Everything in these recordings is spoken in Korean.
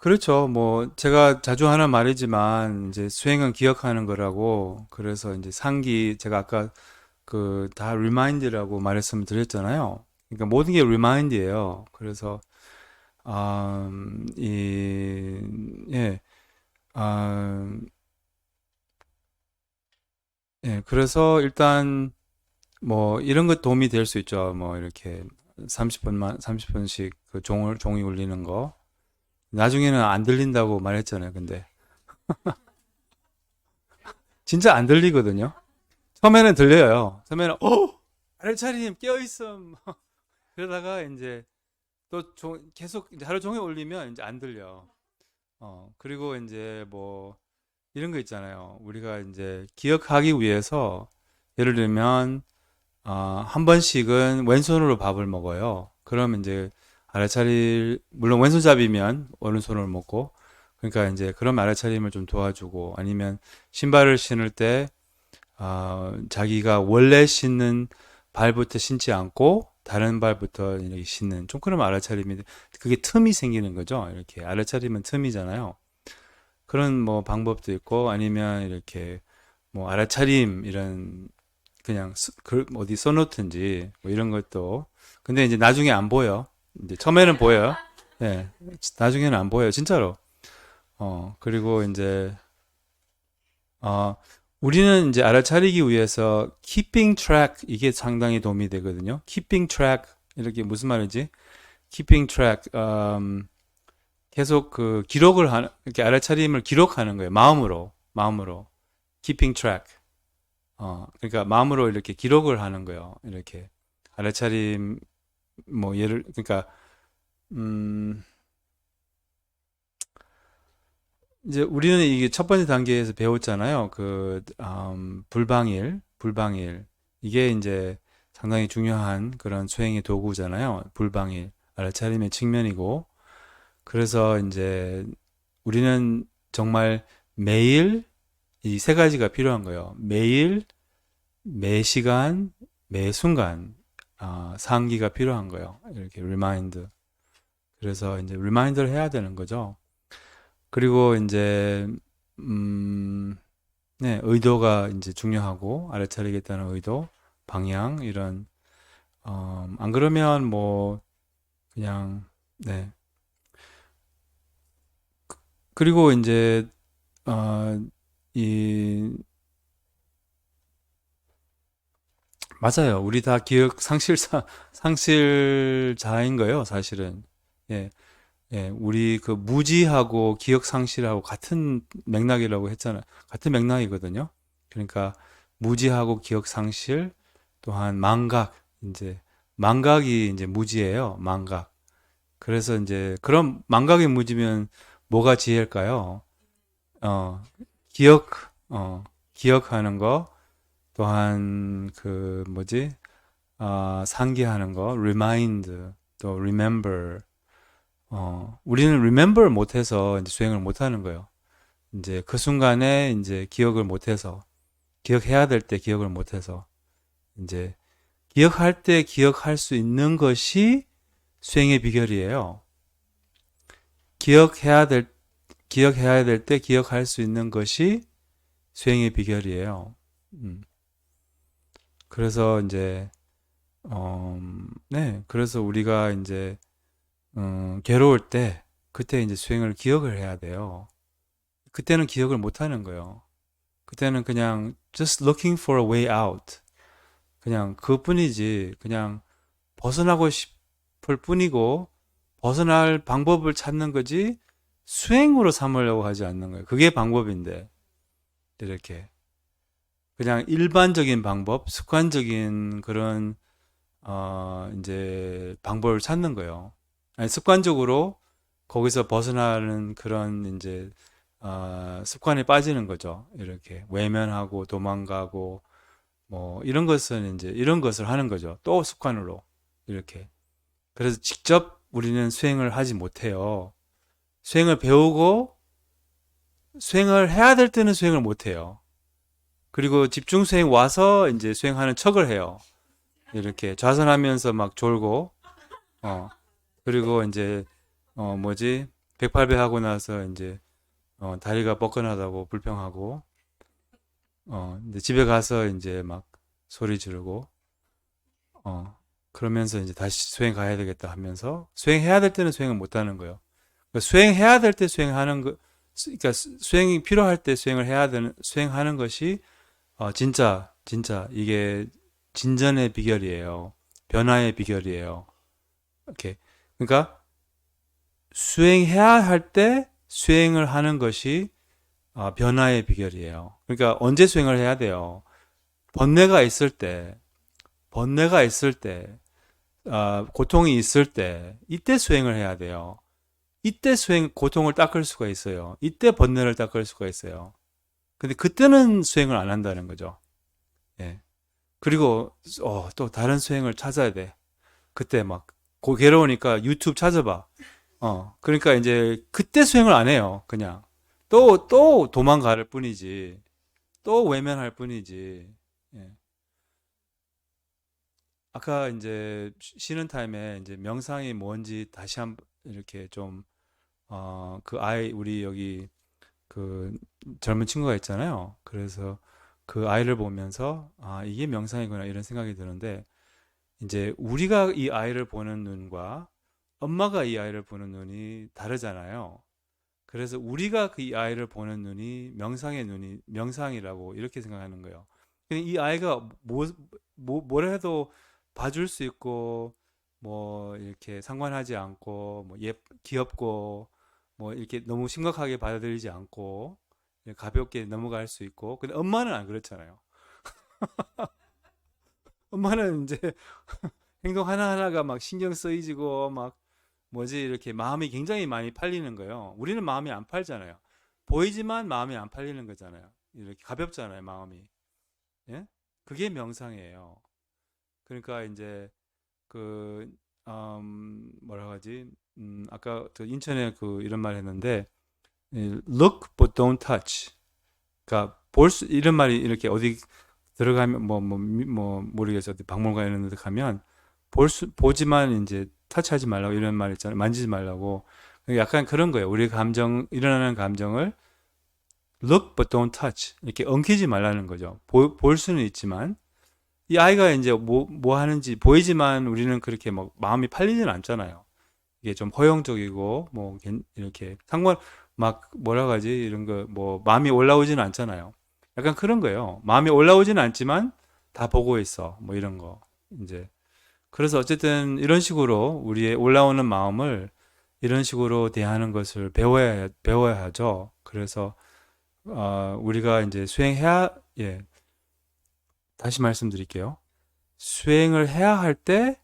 그렇죠. 뭐 제가 자주 하는 말이지만 이제 수행은 기억하는 거라고. 그래서 이제 상기 제가 아까 그 다 리마인드라고 말씀을 드렸잖아요. 그러니까 모든 게 리마인드예요. 그래서 예, 아, 예, 그래서 일단 뭐 이런 것 도움이 될 수 있죠. 뭐 이렇게 30분씩 그 종이 울리는 거. 나중에는 안 들린다고 말했잖아요. 근데 진짜 안 들리거든요. 처음에는 들려요. 처음에는 알차리님 깨어 있음. 그러다가 이제 계속 이제 하루 종일 울리면 이제 안 들려. 그리고 이제 뭐 이런 거 있잖아요. 우리가 이제 기억하기 위해서 예를 들면 한 번씩은 왼손으로 밥을 먹어요. 그러면 이제 알아차릴 물론 왼손잡이면 오른손으로 먹고 그러니까 이제 그런 알아차림을 좀 도와주고 아니면 신발을 신을 때 자기가 원래 신는 발부터 신지 않고 다른 발부터 이렇게 신는 좀 그런 알아차림이 그게 틈이 생기는 거죠. 이렇게 알아차림은 틈이잖아요. 그런 뭐 방법도 있고 아니면 이렇게 뭐 알아차림 이런 그냥 어디 써놓든지 뭐 이런 것도 근데 이제 나중에 안 보여. 이제 처음에는 보여요. 예, 나중에는 안 보여요. 진짜로. 그리고 이제 어, 우리는 이제 알아차리기 위해서 keeping track 이게 상당히 도움이 되거든요. keeping track 이렇게 무슨 말이지? keeping track 계속 그 기록을 하는 이렇게 알아차림을 기록하는 거예요. 마음으로 keeping track. 그러니까 마음으로 이렇게 기록을 하는 거예요. 이렇게 알아차림 뭐 예를 그러니까 음 이제 우리는 이게 첫 번째 단계에서 배웠잖아요. 불방일. 이게 이제 상당히 중요한 그런 수행의 도구잖아요. 불방일, 알아차림의 측면이고. 그래서 이제 우리는 정말 매일 이 세 가지가 필요한 거예요. 매일, 매 시간, 매 순간, 상기가 필요한 거예요. 이렇게 리마인드. 그래서 이제 리마인드를 해야 되는 거죠. 그리고 이제 음, 네, 의도가 이제 중요하고 알아차리겠다는 의도, 방향 이런 안 그러면 뭐 그냥 네. 그리고 이제 어, 이 맞아요. 우리 다 기억 상실자인 거예요, 사실은. 예. 예, 우리 그 무지하고 기억 상실하고 같은 맥락이라고 했잖아요. 같은 맥락이거든요. 그러니까 무지하고 기억 상실 또한 이제 망각이 이제 무지예요. 망각. 그래서 이제 그런 망각이 무지면 뭐가 지혜일까요? 어, 기억, 기억하는 거 또한 그 뭐지? 상기하는 거, remind 또 remember 우리는 remember 못해서 이제 수행을 못하는 거예요. 이제 그 순간에 이제 기억을 못해서, 기억해야 될 때 기억을 못해서, 이제 기억할 때 기억할 수 있는 것이 수행의 비결이에요. 기억해야 될, 기억해야 될 때 기억할 수 있는 것이 수행의 비결이에요. 음, 그래서 이제, 네, 그래서 우리가 이제, 괴로울 때, 그때 이제 수행을 기억을 해야 돼요. 그때는 기억을 못 하는 거예요. 그때는 그냥 just looking for a way out. 그냥 그뿐이지. 그냥 벗어나고 싶을 뿐이고 벗어날 방법을 찾는 거지 수행으로 삼으려고 하지 않는 거예요. 그게 방법인데 이렇게 그냥 일반적인 방법, 습관적인 그런 이제 방법을 찾는 거예요. 아니, 습관적으로 거기서 벗어나는 그런 이제 습관에 빠지는 거죠. 이렇게 외면하고 도망가고 뭐 이런 것은 이제 이런 것을 하는 거죠. 또 습관으로 이렇게. 그래서 직접 우리는 수행을 하지 못해요. 수행을 배우고 수행을 해야 될 때는 수행을 못 해요. 그리고 집중 수행 와서 이제 수행하는 척을 해요. 이렇게 좌선하면서 막 졸고 그리고 이제 뭐지? 108배 하고 나서 이제 다리가 뻐근하다고 불평하고 이제 집에 가서 이제 막 소리 지르고 그러면서 이제 다시 수행 가야 되겠다 하면서 수행해야 될 때는 수행을 못 하는 거예요. 그러니까 수행해야 될 때 수행하는 거, 그러니까 수행이 필요할 때 수행을 해야 되는 수행하는 것이 진짜 이게 진전의 비결이에요. 변화의 비결이에요. 이렇게 그러니까 수행해야 할 때 수행을 하는 것이 변화의 비결이에요. 그러니까 언제 수행을 해야 돼요? 번뇌가 있을 때, 번뇌가 있을 때, 고통이 있을 때, 이때 수행을 해야 돼요. 이때 고통을 닦을 수가 있어요. 이때 번뇌를 닦을 수가 있어요. 근데 그때는 수행을 안 한다는 거죠. 예. 그리고, 또 다른 수행을 찾아야 돼. 그때 막, 괴로우니까 유튜브 찾아봐. 그러니까 이제 그때 수행을 안 해요. 그냥. 또 도망갈 뿐이지. 또 외면할 뿐이지. 예. 아까 이제 쉬는 타임에 이제 명상이 뭔지 다시 한번 이렇게 좀, 우리 여기 그 젊은 친구가 있잖아요. 그래서 그 아이를 보면서, 이게 명상이구나 이런 생각이 드는데, 이제 우리가 이 아이를 보는 눈과 엄마가 이 아이를 보는 눈이 다르잖아요. 그래서 우리가 그 이 아이를 보는 눈이 명상의 눈이 명상이라고 이렇게 생각하는 거예요. 이 아이가 뭘 해도 봐줄 수 있고 뭐 이렇게 상관하지 않고 뭐 귀엽고 뭐 이렇게 너무 심각하게 받아들이지 않고 가볍게 넘어갈 수 있고 근데 엄마는 안 그렇잖아요. 엄마는 이제 행동 하나하나가 막 신경 쓰이지고 막 뭐지 이렇게 마음이 굉장히 많이 팔리는 거예요. 우리는 마음이 안 팔잖아요. 보이지만 마음이 안 팔리는 거잖아요. 이렇게 가볍잖아요, 마음이. 예? 그게 명상이에요. 그러니까 이제 그 뭐라고 하지? 아까 그 인천에 그 이런 말 했는데 look but don't touch. 그러니까 이런 말이 이렇게 어디 들어가면 뭐 모르겠어. 어디 박물관에 이런 데 가면 보지만 이제 터치하지 말라고 이런 말 있잖아요. 만지지 말라고. 약간 그런 거예요. 우리 일어나는 감정을 look but don't touch. 이렇게 엉키지 말라는 거죠. 볼 수는 있지만, 이 아이가 이제 뭐 하는지 보이지만 우리는 그렇게 막 마음이 팔리진 않잖아요. 이게 좀 허용적이고, 뭐, 이렇게 막 뭐라 하지? 이런 거, 뭐, 마음이 올라오지는 않잖아요. 약간 그런 거예요. 마음이 올라오지는 않지만 다 보고 있어. 뭐 이런 거. 이제. 그래서 어쨌든 이런 식으로 우리의 올라오는 마음을 이런 식으로 대하는 것을 배워야 하죠. 그래서 우리가 이제 예, 다시 말씀드릴게요. 수행을 해야 할 때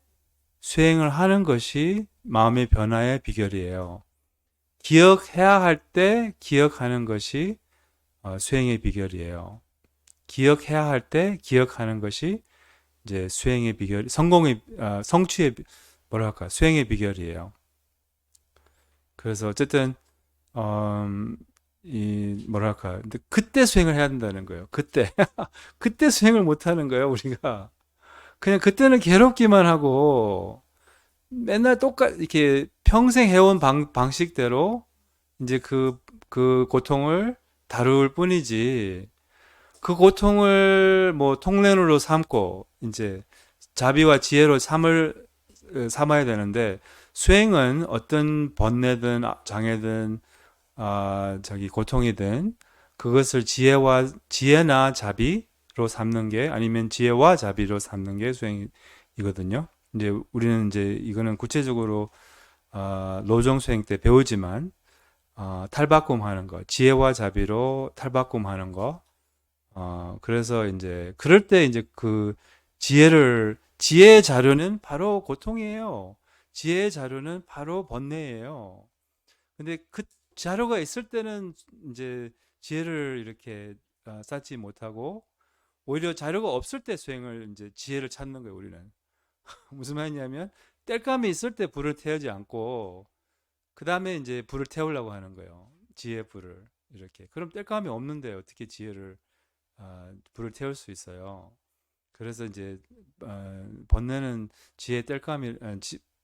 수행을 하는 것이 마음의 변화의 비결이에요. 기억해야 할 때 기억하는 것이 수행의 비결이에요. 기억해야 할 때 기억하는 것이 이제 수행의 비결, 성취의 뭐랄까 수행의 비결이에요. 그래서 어쨌든 이 뭐랄까 근데 그때 수행을 해야 된다는 거예요. 그때 그때 수행을 못 하는 거예요. 우리가 그냥 그때는 괴롭기만 하고 맨날 이렇게 평생 해온 방식대로 이제 그 고통을 다룰 뿐이지 그 고통을 뭐 통len으로 삼고 이제 자비와 지혜로 삼아야 되는데 수행은 어떤 번뇌든 장애든 고통이든 그것을 지혜나 자비로 삼는 게 아니면 지혜와 자비로 삼는 게 수행이거든요. 이제 우리는 이제 이거는 구체적으로 로정 수행 때 배우지만 탈바꿈 하는 거, 지혜와 자비로 탈바꿈 하는 거. 그래서 이제 그럴 때 이제 지혜의 자료는 바로 고통이에요. 지혜의 자료는 바로 번뇌예요. 근데 그 자료가 있을 때는 이제 지혜를 이렇게 쌓지 못하고 오히려 자료가 없을 때 수행을 이제 지혜를 찾는 거예요, 우리는. 무슨 말이냐면 땔감이 있을 때 불을 태우지 않고 그 다음에 이제 불을 태우려고 하는 거예요. 지혜 불을 이렇게. 그럼 땔감이 없는데 어떻게 불을 태울 수 있어요? 그래서 이제 번뇌는 지혜 땔감이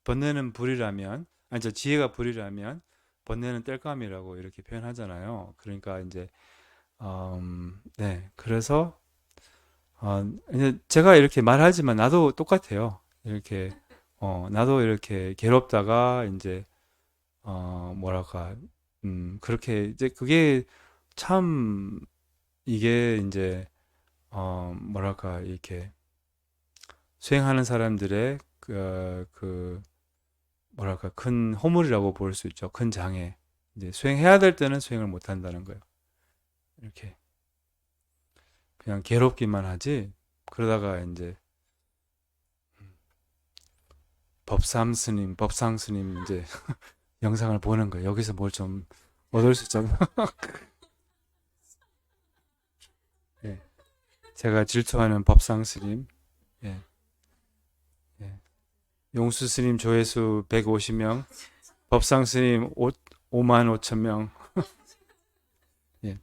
번뇌는 불이라면 아니 저 지혜가 불이라면 번뇌는 땔감이라고 이렇게 표현하잖아요. 그러니까 이제 네, 그래서 이제 제가 이렇게 말하지만 나도 똑같아요. 이렇게 나도 이렇게 괴롭다가 이제 뭐랄까 그렇게 이제 그게 참 이게 이제 뭐랄까 이렇게 수행하는 사람들의 그 뭐랄까 큰 허물이라고 볼 수 있죠. 큰 장애. 이제 수행해야 될 때는 수행을 못 한다는 거예요. 이렇게 그냥 괴롭기만 하지. 그러다가 이제 법상 스님 이제 영상을 보는 거예요. 여기서 뭘 좀 얻을 수 있죠. 예. 제가 질투하는 법상 스님. 예. 예. 용수 스님 조회수 150명, 법상 스님 5만 5천 명. 예.